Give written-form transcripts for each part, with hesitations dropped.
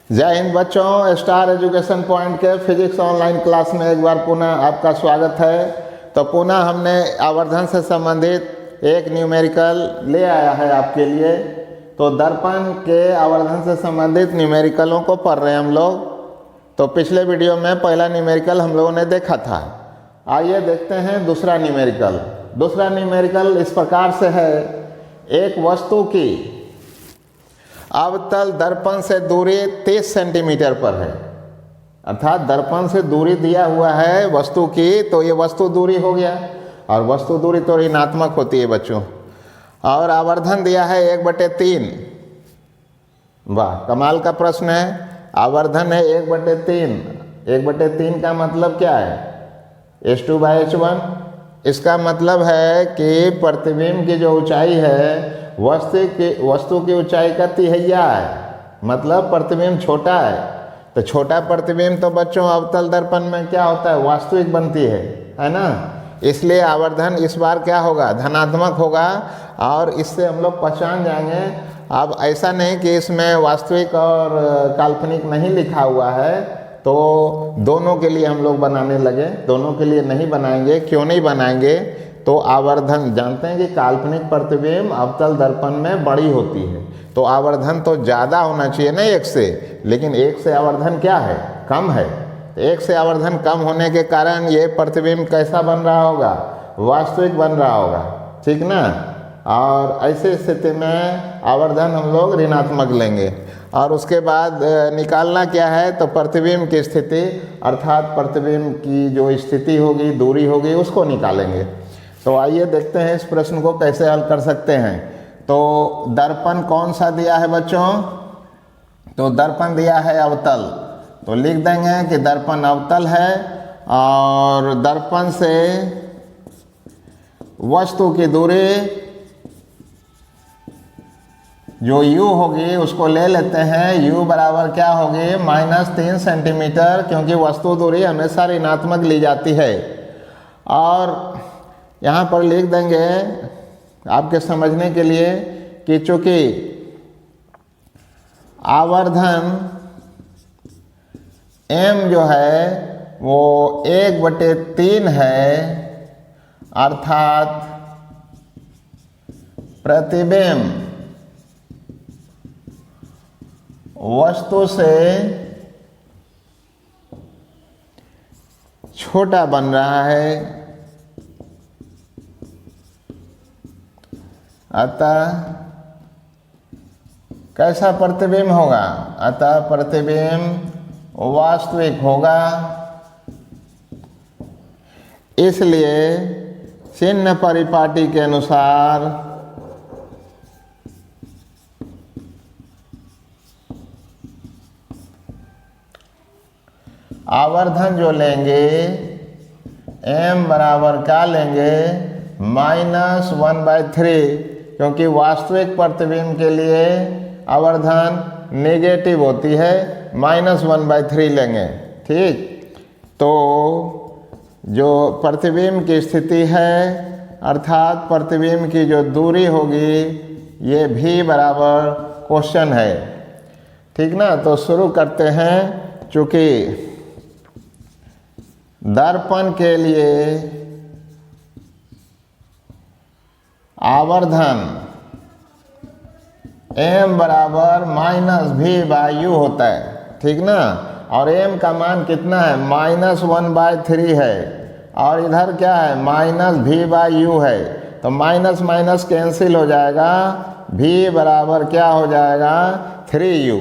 जय हिंद बच्चों, star education point के फिजिक्स ऑनलाइन क्लास में एक बार पुनः आपका स्वागत है। तो पुनः हमने आवर्धन से संबंधित एक न्यूमेरिकल ले आया है आपके लिए। तो दर्पण के आवर्धन से संबंधित न्यूमेरिकलों को पढ़ रहे हैं हम लोग। तो पिछले वीडियो में पहला न्यूमेरिकल हम लोगों ने देखा था। आइए देखते हैं दूसरा न्यूमेरिकल। दूसरा न्यूमेरिकल इस प्रकार से है, एक वस्तु की अवतल दर्पण से दूरी 30 सेंटीमीटर पर है। अर्थात दर्पण से दूरी दिया हुआ है वस्तु की, तो ये वस्तु दूरी हो गया, और वस्तु दूरी तो ऋणात्मक होती है बच्चों। और आवर्धन दिया है 1/3। वाह, कमाल का प्रश्न है। आवर्धन है 1/3। 1/3 का मतलब क्या है? H2/H1। इसका मतलब है कि प्रतिबिंब की जो ऊंचाई है वस्तु की ऊंचाई का तिहैया है, मतलब प्रतिबिंब छोटा है। तो छोटा प्रतिबिंब तो बच्चों अवतल दर्पण में क्या होता है, वास्तविक बनती है ना। इसलिए आवर्धन इस बार क्या होगा, धनात्मक होगा। और इससे हम लोग पहचान जाएंगे। अब ऐसा नहीं कि इसमें वास्तविक और काल्पनिक नहीं लिखा हुआ है, तो दोनों के लिए हम लोग बनाने लगे। दोनों के लिए नहीं बनाएंगे। क्यों नहीं बनाएंगे? तो आवर्धन जानते हैं कि काल्पनिक प्रतिबिंब अवतल दर्पण में बड़ी होती है, तो आवर्धन तो ज़्यादा होना चाहिए ना 1 से। लेकिन 1 से आवर्धन क्या है, कम है। तो 1 से आवर्धन कम होने के कारण ये प्रतिबिंब कैसा बन रहा होगा, वास्तविक बन रहा होगा, ठीक ना। और ऐसे स्थिति में आवर्धन हम लोग ऋणात्मक लेंगे। और उसके बाद निकालना क्या है, तो प्रतिबिंब की स्थिति, अर्थात प्रतिबिंब की जो स्थिति होगी, दूरी होगी, उसको निकालेंगे। तो आइए देखते हैं इस प्रश्न को कैसे हल कर सकते हैं। तो दर्पण कौन सा दिया है बच्चों? तो दर्पण दिया है अवतल। तो लिख देंगे कि दर्पण अवतल है, और दर्पण से वस्तु की दूरी जो u होगी उसको ले लेते हैं। u बराबर क्या होगी, -3 सेंटीमीटर, क्योंकि वस्तु दूरी हमेशा ऋणात्मक ली जाती है। और यहाँ पर लिख देंगे आपके समझने के लिए कि चूंकि आवर्धन m जो है वो 1/3 है, अर्थात प्रतिबिंब वस्तु से छोटा बन रहा है, अतः कैसा प्रतिबिंब होगा, अतः प्रतिबिंब वास्तविक होगा। इसलिए चिन्ह परिपाटी के अनुसार आवर्धन जो लेंगे m बराबर क्या लेंगे, -1/3, क्योंकि वास्तविक प्रतिबिंब के लिए आवर्धन नेगेटिव होती है, -1/3 लेंगे। ठीक, तो जो प्रतिबिंब की स्थिति है, अर्थात प्रतिबिंब की जो दूरी होगी, ये v बराबर क्वेश्चन है, ठीक ना। तो शुरू करते हैं। चूँकि दर्पण के लिए आवर्धन m बराबर -v/u होता है, ठीक ना। और m का मान कितना है, -1/3 है, और इधर क्या है, -v/u है। तो माइनस माइनस कैंसिल हो जाएगा, v बराबर क्या हो जाएगा, 3u।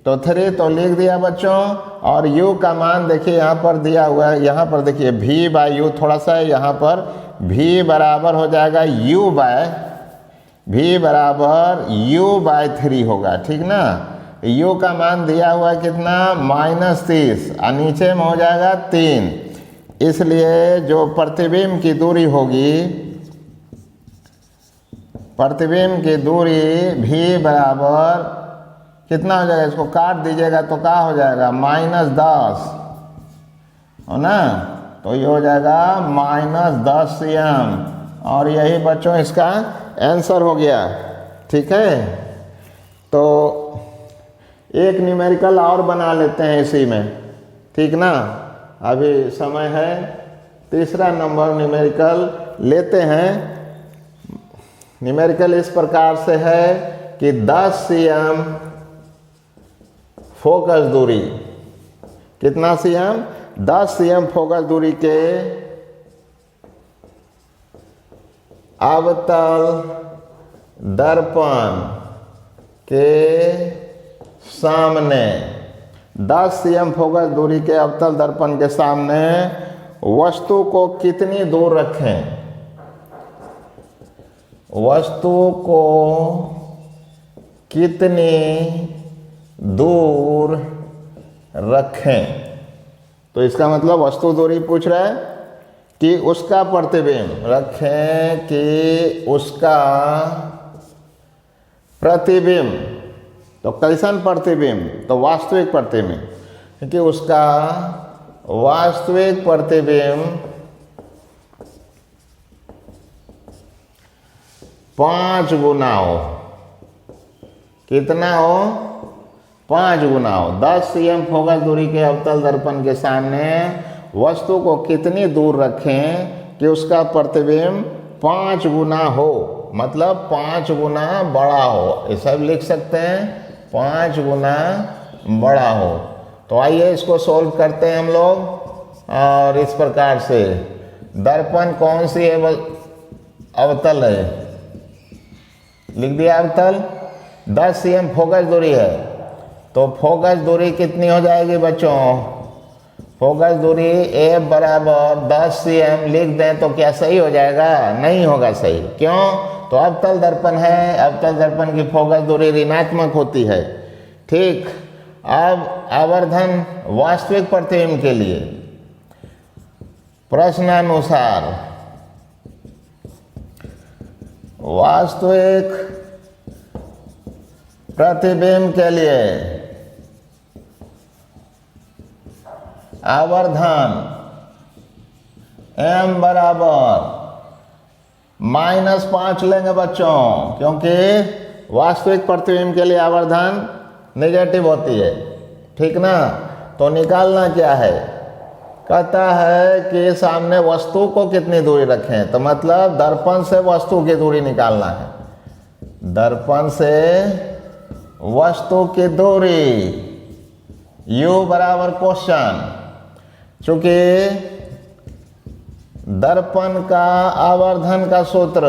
तो 3 तो लिख दिया बच्चों। और u का मान देखिए यहाँ पर दिया हुआ है, यहाँ पर देखिए v/u थोड़ा सा है, यहाँ पर v बराबर हो जाएगा v बराबर u/3 होगा, ठीक ना। u का मान दिया हुआ है कितना, -30, और नीचे में हो जाएगा 3। इसलिए जो प्रतिबिंब की दूरी होगी, प्रतिबिंब की दूरी v बराबर कितना हो जाएगा, इसको काट दीजिएगा तो क्या हो जाएगा, -10 हो ना। तो ये हो जाएगा -10 cm, और यही बच्चों इसका आंसर हो गया। ठीक है, तो एक न्यूमेरिकल और बना लेते हैं इसी में, ठीक ना। अभी समय है, तीसरा नंबर न्यूमेरिकल लेते हैं। न्यूमेरिकल इस प्रकार से है कि 10 cm फोकस दूरी, कितना cm? 10 cm फोकस दूरी के अवतल दर्पण के सामने, 10 cm फोकस दूरी के अवतल दर्पण के सामने वस्तु को कितनी दूर रखें? वस्तु को कितनी दूर रखें? तो इसका मतलब वस्तु दूरी पूछ रहा है कि उसका प्रतिबिंब रखें, कि उसका प्रतिबिंब, तो कैसन प्रतिबिंब? तो वास्तविक प्रतिबिंब, क्योंकि उसका वास्तविक प्रतिबिंब 5 गुना हो। कितना हो? 5 गुना हो। 10 cm फोकस दूरी के अवतल दर्पण के सामने वस्तु को कितनी दूर रखें कि उसका प्रतिबिंब 5 गुना हो, मतलब 5 गुना बड़ा हो। ये सब लिख सकते हैं, 5 गुना बड़ा हो। तो आइए इसको सोल्व करते हैं हम लोग। और इस प्रकार से दर्पण कौन सी है? अवतल है, लिख दिया अवतल। 10 cm फोकस दूरी है, तो फोकस दूरी कितनी हो जाएगी बच्चों? फोकस दूरी F बराबर 10 cm लिख दें तो क्या सही हो जाएगा? नहीं होगा सही। क्यों? तो अवतल दर्पण है, अवतल दर्पण की फोकस दूरी ऋणात्मक होती है। ठीक, अब आवर्धन वास्तविक प्रतिबिंब के लिए प्रश्नानुसार वास्तविक प्रतिबिंब के लिए आवर्धन m बराबर -5 लेंगे बच्चों, क्योंकि वास्तविक प्रतिबिंब के लिए आवर्धन नेगेटिव होती है, ठीक ना। तो निकालना क्या है? कहता है कि सामने वस्तु को कितनी दूरी रखें, तो मतलब दर्पण से वस्तु की दूरी निकालना है। दर्पण से वस्तु की दूरी u बराबर क्वेश्चन, चूंकि दर्पण का आवर्धन का सूत्र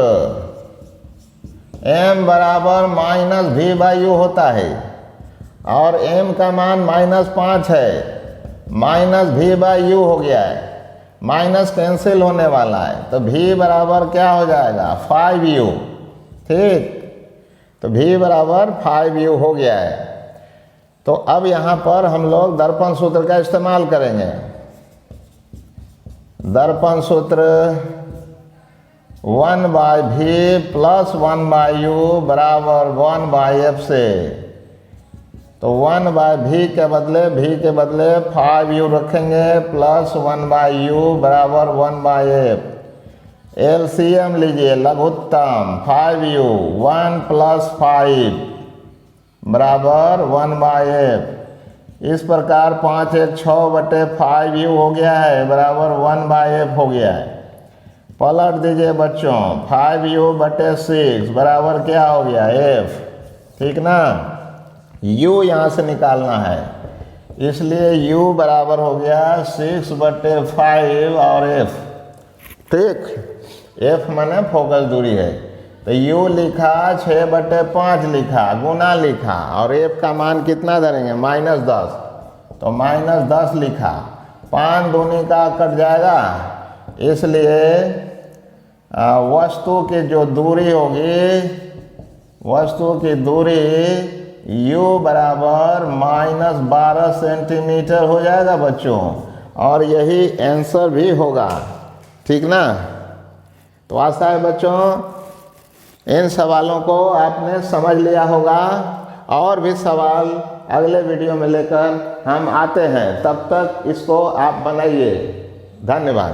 m बराबर -v/u होता है और m का मान -5 है, -v/u हो गया है, माइनस कैंसिल होने वाला है, तो v बराबर क्या हो जाएगा? 5u। ठीक, तो v बराबर 5u हो गया है। तो अब यहाँ पर हम लोग दर्पण सूत्र का इस्तेमाल करेंगे। दर्पण सूत्र 1/v + 1/u बराबर 1/f से, तो 1/v के बदले 5u रखेंगे प्लस 1/u बराबर 1/f। एलसीएम लीजिए, लघुत्तम 5u, 1 + 5 बराबर 1/f। इस प्रकार 5 × 6/5u हो गया है बराबर 1/f हो गया है। पलट दीजिए बच्चों, 5u/6 बराबर क्या हो गया? f। ठीक ना, u यहाँ से निकालना है, इसलिए u बराबर हो गया 6/5 और f। ठीक, f माने फोकस दूरी है, तो u लिखा, 6/5 लिखा, गुना लिखा, और f का मान कितना धरेंगे? -10, तो -10 लिखा। 5 दूनी का कट जाएगा, इसलिए वस्तु की जो दूरी होगी, वस्तु की दूरी u बराबर -12 सेंटीमीटर हो जाएगा बच्चों, और यही आंसर भी होगा। ठीक ना, तो आशा है बच्चों इन सवालों को आपने समझ लिया होगा। और भी सवाल अगले वीडियो में लेकर हम आते हैं, तब तक इसको आप बनाइए। धन्यवाद।